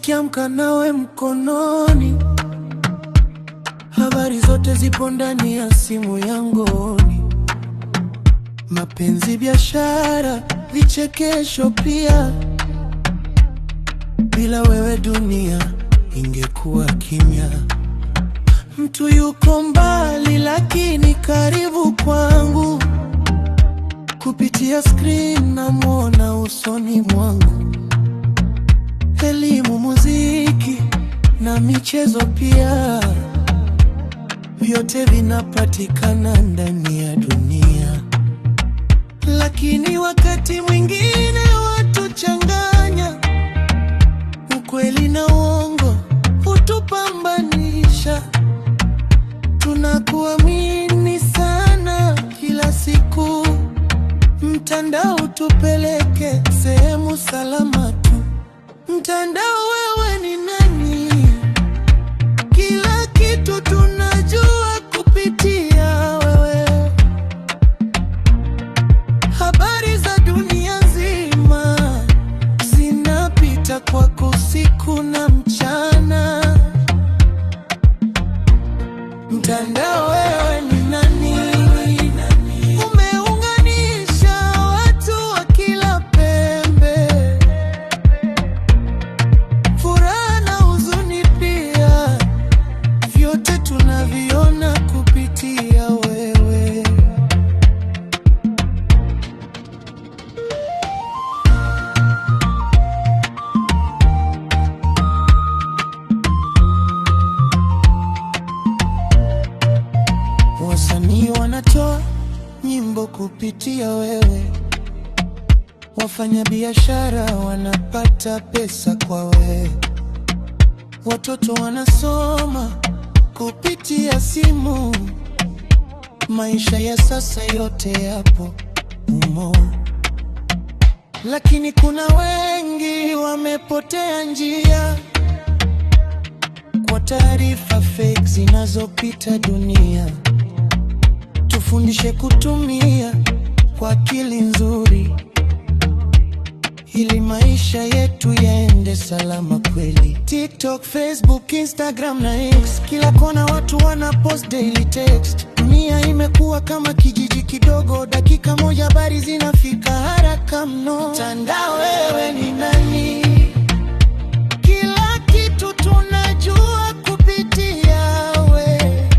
nikiamka nawe mkononi, habari zote zipo ndani ya simu yangoni. Mapenzi, biashara, vichekesho pia. Bila wewe dunia ingekuwa kimya. Mtu yuko mbali lakini karibu kwangu, kupitia screen namwona usoni mwangu. Elimu, muziki na michezo pia, vyote vinapatikana ndani ya dunia. Lakini wakati mwingine watu changanya ukweli na uongo, hutupambanisha. Tunakuamini sana kila siku, mtandao tupeleke sehemu salama tu. Mtandao, wewe ni nani? Kila kitu tunajua kupitia wewe. Habari za dunia nzima zinapita kwako usiku na mchana. Mtandao, wewe ni nani? Umeunganisha watu wa kila pembe, furaha na huzuni pia, vyote tunaviona kupitia wewe. Wasanii wanatoa nyimbo kupitia wewe, wafanya biashara wanapata pesa kwa wewe, watoto wanasoma kupitia simu. Maisha ya sasa yote yapo humo, lakini kuna wengi wamepotea njia kwa taarifa fake zinazopita dunia. Tufundishe kutumia kwa akili nzuri, ili maisha yetu yaende salama kweli. TikTok, Facebook, Instagram na X, kila kona watu wana post daily text. Dunia imekuwa kama kijiji kidogo, dakika moja habari zinafika haraka mno. Mtandao, wewe ni nani? Kila kitu tunajua kupitia wewe.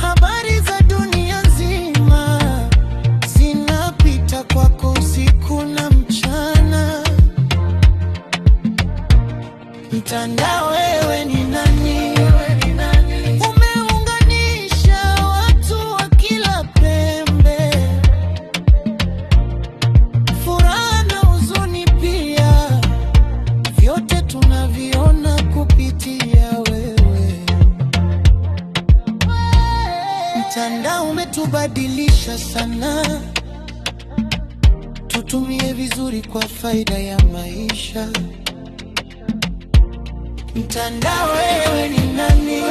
Habari za dunia nzima zinapita kwako usiku na mchana. Mtandao, wewe ni nani? Umeunganisha watu wa kila pembe, furaha na huzuni pia, vyote tunaviona kupitia wewe. Mtandao umetubadilisha sana, tutumie vizuri kwa faida ya maisha. Mtandao, wewe ni nani?